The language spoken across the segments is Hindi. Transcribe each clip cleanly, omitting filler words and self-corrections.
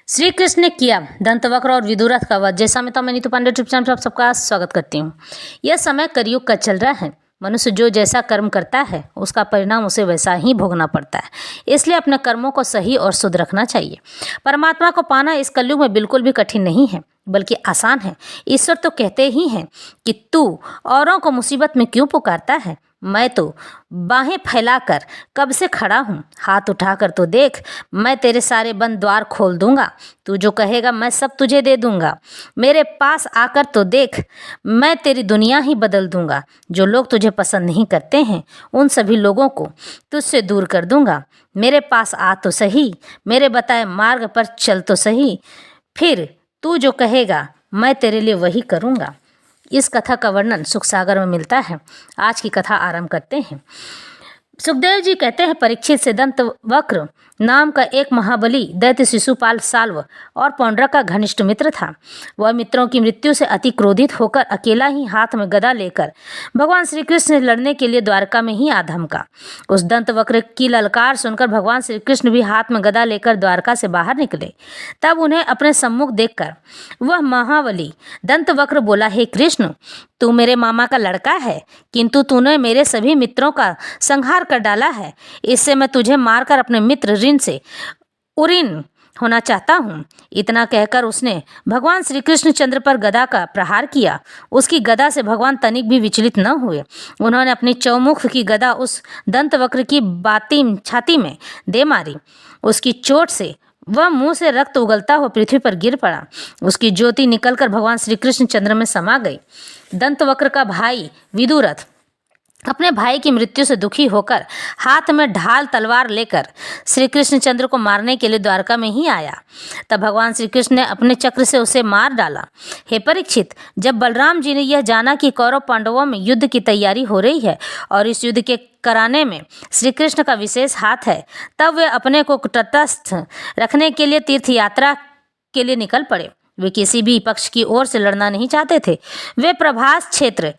श्री कृष्ण ने किया दंतवक्र और विदुरथ का वध। जैसा मैं नीतू पांडे यूट्यूब चैनल पर आप सबका स्वागत करती हूँ। यह समय कलयुग का चल रहा है। मनुष्य जो जैसा कर्म करता है उसका परिणाम उसे वैसा ही भोगना पड़ता है। इसलिए अपने कर्मों को सही और शुद्ध रखना चाहिए। परमात्मा को पाना इस कलयुग में बिल्कुल भी कठिन नहीं है, बल्कि आसान है। ईश्वर तो कहते ही हैं कि तू औरों को मुसीबत में क्यों पुकारता है, मैं तो बाहें फैलाकर कब से खड़ा हूँ। हाथ उठाकर तो देख, मैं तेरे सारे बंद द्वार खोल दूंगा। तू जो कहेगा मैं सब तुझे दे दूंगा। मेरे पास आकर तो देख, मैं तेरी दुनिया ही बदल दूंगा। जो लोग तुझे पसंद नहीं करते हैं उन सभी लोगों को तुझसे दूर कर दूंगा। मेरे पास आ तो सही, मेरे बताए मार्ग पर चल तो सही, फिर तू जो कहेगा मैं तेरे लिए वही करूँगा। इस कथा का वर्णन सुखसागर में मिलता है। आज की कथा आरंभ करते हैं। सुखदेव जी कहते हैं, परीक्षित से दंतवक्र नाम का एक महाबली दैत्य शिशुपाल साल्व और पौंड्रक का घनिष्ठ मित्र था। वह मित्रों की मृत्यु से अति क्रोधित होकर अकेला ही हाथ में गदा लेकर भगवान श्री कृष्ण से लड़ने के लिए द्वारका में ही आ धमका। उस दंतवक्र की ललकार सुनकर भगवान श्री कृष्ण भी हाथ में गदा लेकर द्वारका से बाहर निकले। तब उन्हें अपने सम्मुख देखकर वह महाबली दंतवक्र बोला, हे कृष्ण, तू मेरे मामा का लड़का है, किंतु तूने मेरे सभी मित्रों का संहार कर डाला है। इससे मैं तुझे मारकर अपने मित्र ऋण से उरीन होना चाहता हूँ। इतना कहकर उसने भगवान श्री कृष्ण चंद्र पर गदा का प्रहार किया। उसकी गदा से भगवान तनिक भी विचलित न हुए। उन्होंने अपनी चौमुख की गदा उस दंतवक्र की बाती छाती में दे मारी। उसकी चोट से वह मुंह से रक्त उगलता हुआ पृथ्वी पर गिर पड़ा। उसकी ज्योति निकलकर भगवान श्री कृष्ण चंद्र में समा गई। दंतवक्र का भाई विदुरथ अपने भाई की मृत्यु से दुखी होकर हाथ में ढाल तलवार लेकर श्री कृष्णचंद्र को मारने के लिए द्वारका में ही आया। तब भगवान श्री कृष्ण ने अपने चक्र से उसे मार डाला। हे परीक्षित, जब बलराम जी ने यह जाना कि कौरव पांडवों में युद्ध की तैयारी हो रही है और इस युद्ध के कराने में श्री कृष्ण का विशेष हाथ है, तब वे अपने को तटस्थ रखने के लिए तीर्थ यात्रा के लिए निकल पड़े। वे किसी भी पक्ष की ओर से लड़ना नहीं चाहते थे। वे प्रभास क्षेत्र,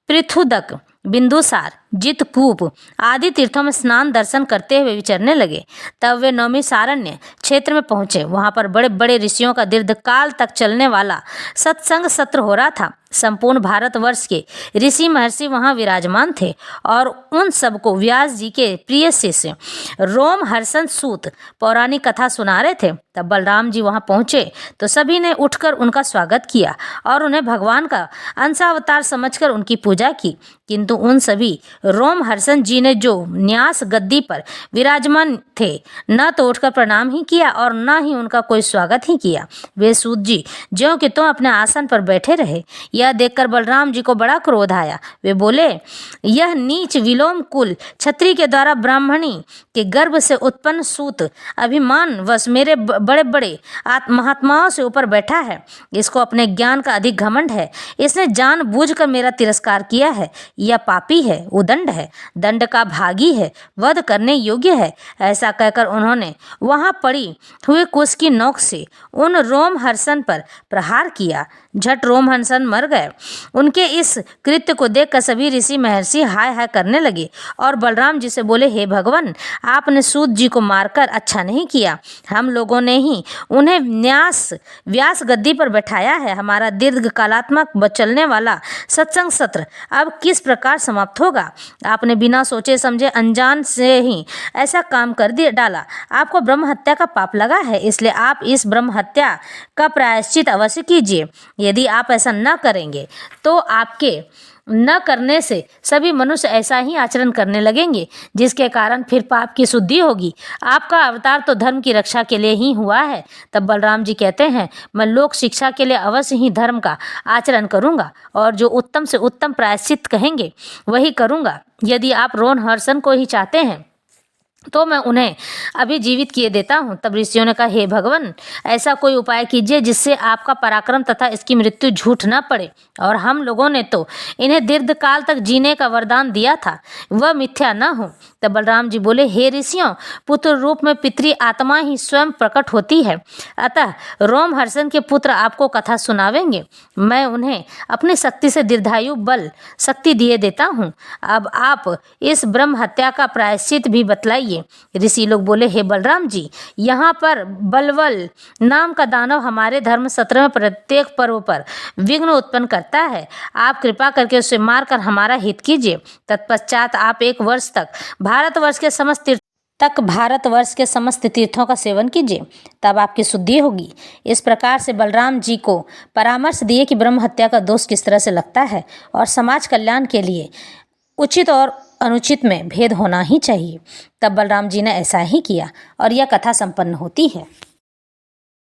पृथुदक, बिंदुसार, जितकूप आदि तीर्थों में स्नान दर्शन करते हुए विचरने लगे। तब वे नौमिसारण्य क्षेत्र में पहुंचे। वहां पर बड़े बड़े ऋषियों का दीर्घकाल तक चलने वाला सत्संग सत्र हो रहा था। संपूर्ण भारतवर्ष के ऋषि महर्षि वहां विराजमान थे और उन सबको व्यास जी के प्रिय शिष्य रोमहर्षण सूत पौराणिक कथा सुना रहे थे। तब बलराम जी वहां पहुंचे तो सभी ने उठकर उनका स्वागत किया और उन्हें भगवान का अंशावतार समझकर उनकी पूजा की। किंतु उन सभी रोमहर्षण जी ने जो न्यास गद्दी पर विराजमान थे, न तो उठकर प्रणाम ही किया और न ही उनका कोई स्वागत ही किया। वे सूत जी ज्यों कि तुम अपने आसन पर बैठे रहे। यह देखकर बलराम जी को बड़ा क्रोध आया। वे बोले, यह नीच विलोम कुल क्षत्रिय के द्वारा ब्राह्मणी के गर्भ से उत्पन्न सूत अभिमान वश मेरे बड़े बड़े महात्माओं से ऊपर बैठा है। इसको अपने ज्ञान का अधिक घमंड है। इसने जानबूझकर मेरा तिरस्कार किया है। यह पापी है, उदंड है, दंड का भागी है, वध करने योग्य है। ऐसा कहकर उन्होंने वहां पड़ी हुई कुश की नोक से उन रोमहर्षण पर प्रहार किया। झट रोमहर्षण मर गए। उनके इस कृत्य को देखकर सभी ऋषि महर्षि हाय हाय करने लगे और बलराम जी से बोले, हे भगवान, आपने सूत जी को मारकर अच्छा नहीं किया। हम लोगों ने ही उन्हें व्यास गद्दी पर बैठाया है। हमारा दीर्घ कालात्मक चलने वाला सत्संग सत्र अब किस प्रकार समाप्त होगा। आपने बिना सोचे समझे अनजान से ही ऐसा काम कर दिया डाला। आपको ब्रह्म हत्या का पाप लगा है, इसलिए आप इस ब्रह्म हत्या का प्रायश्चित अवश्य कीजिए। यदि आप ऐसा न करेंगे तो आपके न करने से सभी मनुष्य ऐसा ही आचरण करने लगेंगे, जिसके कारण फिर पाप की शुद्धि होगी। आपका अवतार तो धर्म की रक्षा के लिए ही हुआ है। तब बलराम जी कहते हैं, मैं लोक शिक्षा के लिए अवश्य ही धर्म का आचरण करूंगा और जो उत्तम से उत्तम प्रायश्चित कहेंगे वही करूंगा। यदि आप रोमहर्षण को ही चाहते हैं तो मैं उन्हें अभी जीवित किए देता हूँ। तब ऋषियों ने कहा, हे भगवान, ऐसा कोई उपाय कीजिए जिससे आपका पराक्रम तथा इसकी मृत्यु झूठ न पड़े। और हम लोगों ने तो इन्हें दीर्घकाल तक जीने का वरदान दिया था, वह मिथ्या न हो। तब बलराम जी बोले, हे ऋषियों, पुत्र रूप में पितृ आत्मा ही स्वयं प्रकट होती है, अतः रोमहर्षण के पुत्र आपको कथा सुनावेंगे। मैं उन्हें अपनी शक्ति से दीर्घायु बल शक्ति दिए देता हूँ। अब आप इस ब्रह्म हत्या का प्रायश्चित भी बतलाइए। ऋषि लोग बोले, हे बलराम जी, यहाँ पर बलवल नाम का दानव हमारे धर्म सत्र में प्रत्येक पर्व पर विघ्न उत्पन्न करता है। आप कृपा करके उसे मारकर हमारा हित कीजिए। तत्पश्चात आप 1 वर्ष तक भारतवर्ष के समस्त तीर्थों का सेवन कीजिए, तब आपकी शुद्धि होगी। इस प्रकार से बलराम जी को परामर्श दिए कि ब्रह्म हत्या का दोष किस तरह से लगता है और समाज कल्याण के लिए उचित और अनुचित में भेद होना ही चाहिए। तब बलराम जी ने ऐसा ही किया और यह कथा संपन्न होती है।